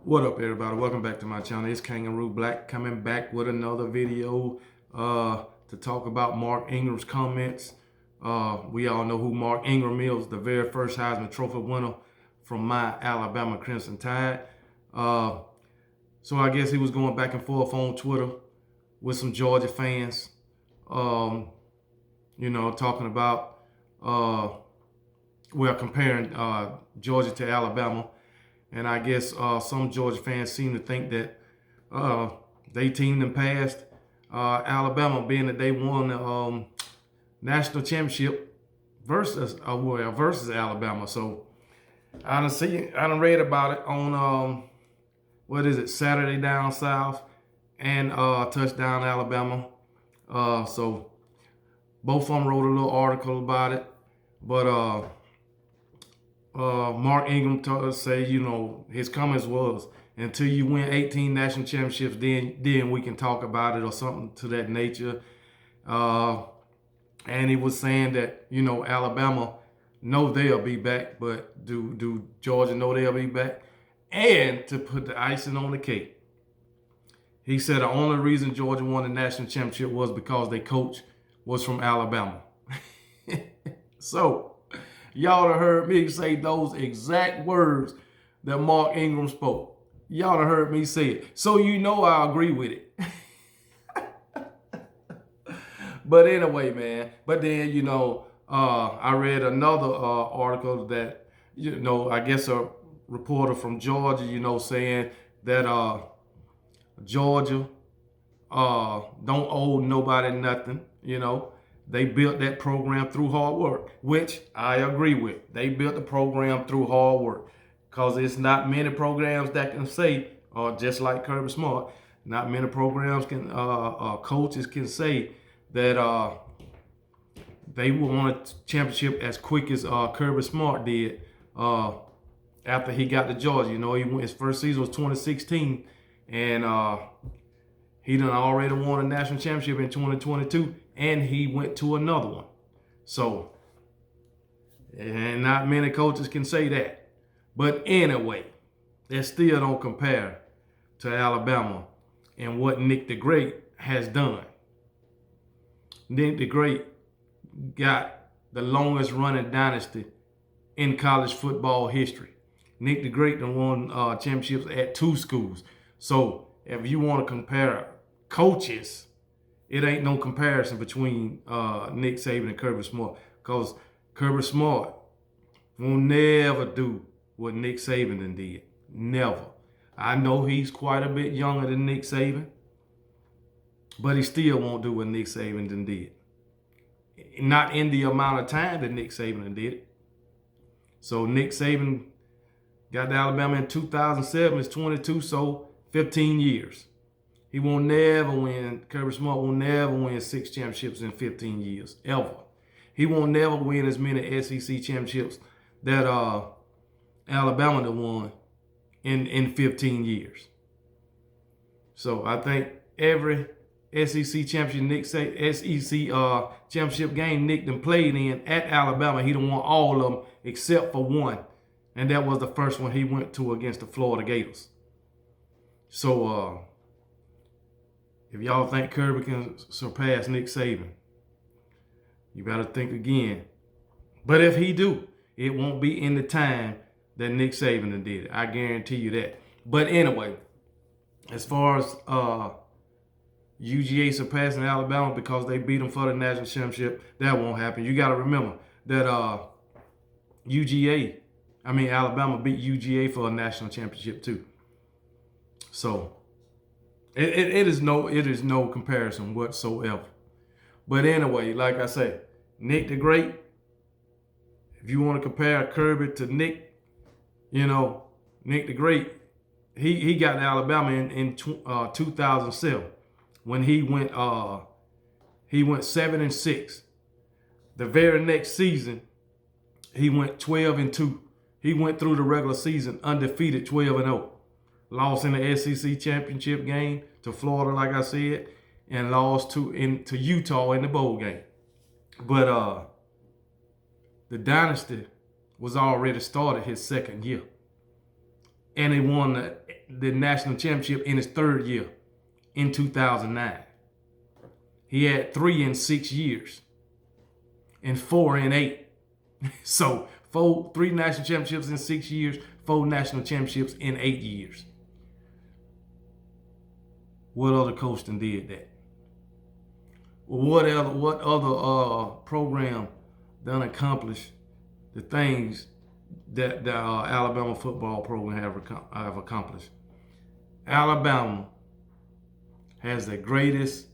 What up, everybody? Welcome back to my channel. It's Kangaroo Black coming back with another video to talk about Mark Ingram's comments. We all know who Mark Ingram is, the very first Heisman Trophy winner from my Alabama Crimson Tide. So I guess he was going back and forth on Twitter with some Georgia fans, talking about, comparing Georgia to Alabama. And I guess some Georgia fans seem to think that they team them past Alabama, being that they won the national championship versus Alabama. So I done read about it on Saturday Down South and Touchdown Alabama. So both of them wrote a little article about it, but Mark Ingram say, his comments was, until you win 18 national championships, then we can talk about it or something to that nature. And he was saying that, Alabama know they'll be back, but do Georgia know they'll be back? And to put the icing on the cake, he said the only reason Georgia won the national championship was because their coach was from Alabama. So y'all have heard me say those exact words that Mark Ingram spoke. Y'all have heard me say it. So you know I agree with it. But anyway, man. But then, I read another article that, I guess a reporter from Georgia, saying that Georgia don't owe nobody nothing, They built that program through hard work, which I agree with. They built the program through hard work, because it's not many programs that can say, just like Kirby Smart, not many programs can, coaches can say that they won a championship as quick as Kirby Smart did after he got to Georgia. His first season was 2016, and he done already won a national championship in 2022, and he went to another one. So, and not many coaches can say that. But anyway, that still don't compare to Alabama and what Nick the Great has done. Nick the Great got the longest running dynasty in college football history. Nick the Great done won championships at 2 schools. So if you want to compare coaches, it ain't no comparison between Nick Saban and Kirby Smart, because Kirby Smart will never do what Nick Saban done did. Never. I know he's quite a bit younger than Nick Saban, but he still won't do what Nick Saban done did. Not in the amount of time that Nick Saban done did it. So Nick Saban got to Alabama in 2007. It's 22, so 15 years. He won't never win, Kirby Smart will never win 6 championships in 15 years, ever. He won't never win as many SEC championships that Alabama won in 15 years. So I think every SEC championship game Nick done played in at Alabama, he done won all of them except for one. And that was the first one he went to against the Florida Gators. So, if y'all think Kirby can surpass Nick Saban, you better think again. But if he do, it won't be in the time that Nick Saban did it. I guarantee you that. But anyway, as far as UGA surpassing Alabama because they beat them for the national championship, that won't happen. You got to remember that Alabama beat UGA for a national championship too. So it is no comparison whatsoever. But anyway, like I say, Nick the Great, if you want to compare Kirby to Nick, Nick the Great, he got to Alabama in 2007 when he went 7-6. The very next season, he went 12-2. He went through the regular season undefeated, 12-0. Lost in the SEC championship game to Florida, like I said, and lost to Utah in the bowl game. But the dynasty was already started his second year. And they won the the national championship in his third year in 2009. He had 3 in 6 years and 4 in 8. So 3 national championships in 6 years, 4 national championships in 8 years. What other coach done did that? What other program done accomplished the things that the Alabama football program have accomplished? Alabama has the greatest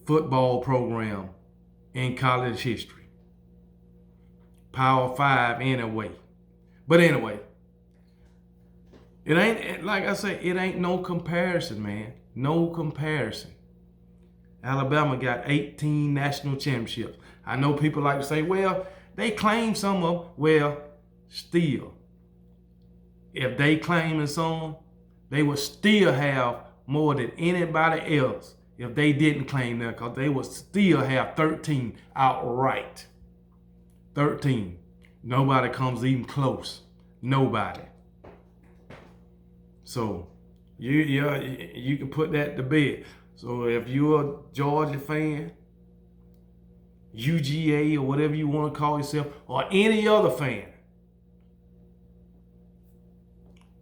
football program in college history. Power 5 anyway. But anyway, it ain't, like I say, it ain't no comparison, man. No comparison. Alabama got 18 national championships. I know people like to say, well, they claim some of them. Well, still, if they claiming some, they would still have more than anybody else if they didn't claim that, because they would still have 13 outright. 13. Nobody comes even close. Nobody. So you can put that to bed. So if you're a Georgia fan, UGA or whatever you want to call yourself, or any other fan,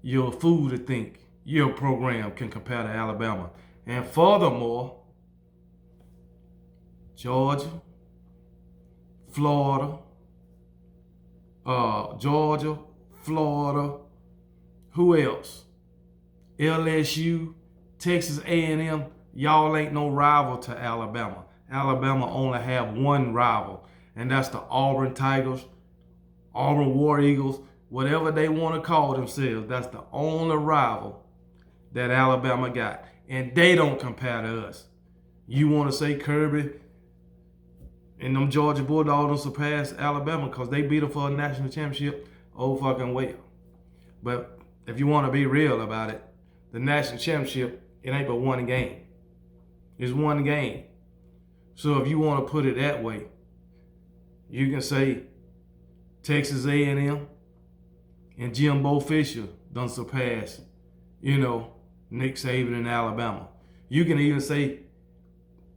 you're a fool to think your program can compare to Alabama. And furthermore, Georgia, Florida, who else? LSU, Texas A&M, y'all ain't no rival to Alabama. Alabama only have one rival, and that's the Auburn Tigers, Auburn War Eagles, whatever they want to call themselves. That's the only rival that Alabama got, and they don't compare to us. You want to say Kirby and them Georgia Bulldogs don't surpass Alabama because they beat them for a national championship? Oh, fucking well. But if you want to be real about it, the national championship, it ain't but one game. It's one game. So if you want to put it that way, you can say Texas A&M and Jimbo Fisher done surpass, Nick Saban in Alabama. You can even say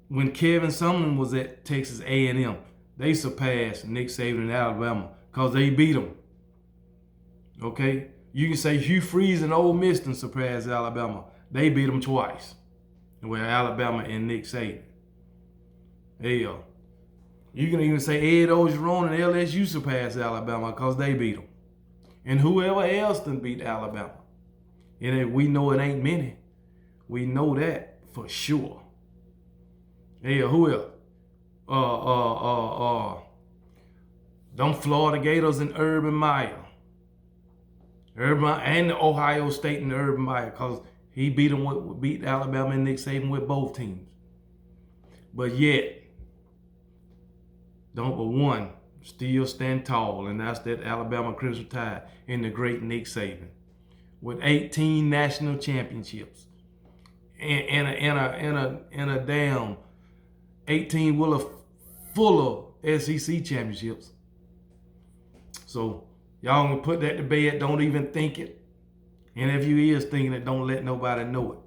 when Kevin Sumlin was at Texas A&M, they surpassed Nick Saban in Alabama because they beat them. Okay? You can say Hugh Freeze and Ole Miss done surpassed Alabama. They beat them twice. Well, Alabama and Nick Saban. Hell, you can even say Ed Ogeron and LSU surpassed Alabama because they beat them. And whoever else done beat Alabama. And we know it ain't many. We know that for sure. Hell, who else? Them Florida Gators and Urban Meyer. And Ohio State and Urban Meyer, because he beat Alabama and Nick Saban with both teams. But yet, number one still stand tall, and that's that Alabama Crimson Tide and the great Nick Saban, with 18 national championships and a damn 18-wheeler full of SEC championships. So y'all can put that to bed. Don't even think it. And if you is thinking it, don't let nobody know it,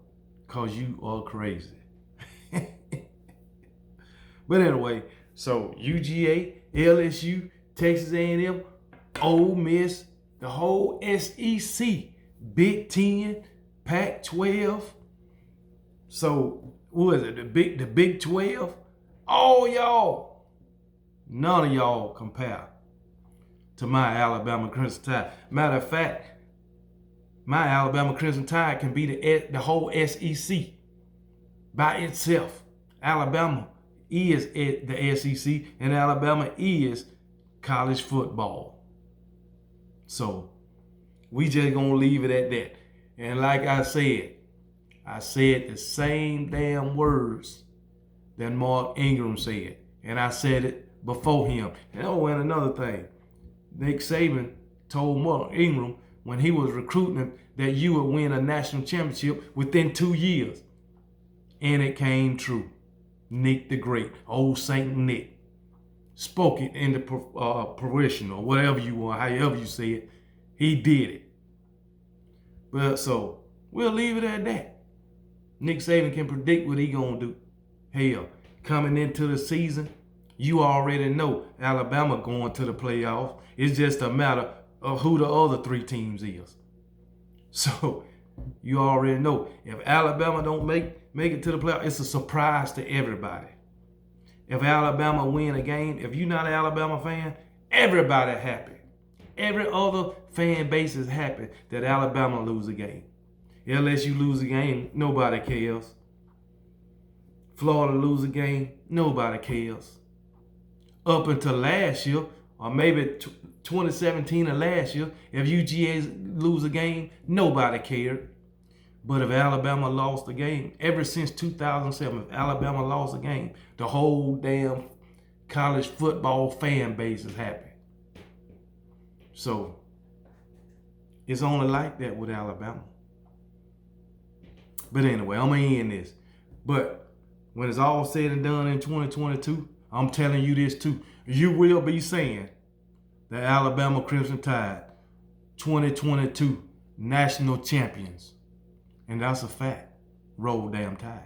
because you are crazy. But anyway, so UGA, LSU, Texas A&M, Ole Miss, the whole SEC, Big Ten, Pac-12. So what is it? The Big 12? All y'all, none of y'all compare to my Alabama Crimson Tide. Matter of fact, my Alabama Crimson Tide can be the whole SEC by itself. Alabama is the SEC, and Alabama is college football. So we just gonna leave it at that. And like I said the same damn words that Mark Ingram said, and I said it before him. And another thing, Nick Saban told Mark Ingram when he was recruiting him that you would win a national championship within 2 years. And it came true. Nick the Great, old Saint Nick, spoke it into fruition, or whatever you want, however you say it. He did it. But so we'll leave it at that. Nick Saban can predict what he gonna do. Hell, coming into the season, you already know Alabama going to the playoffs. It's just a matter of who the other three teams is. So you already know if Alabama don't make it to the playoffs, it's a surprise to everybody. If Alabama win a game, if you're not an Alabama fan, everybody happy. Every other fan base is happy that Alabama lose a game. LSU lose a game, nobody cares. Florida lose a game, nobody cares. Up until last year, or maybe 2017 or last year, if UGA lose a game, nobody cared. But if Alabama lost a game, ever since 2007, if Alabama lost a game, the whole damn college football fan base is happy. So, it's only like that with Alabama. But anyway, I'm going to end this. But when it's all said and done in 2022, I'm telling you this too. You will be saying the Alabama Crimson Tide 2022 national champions. And that's a fact. Roll damn Tide.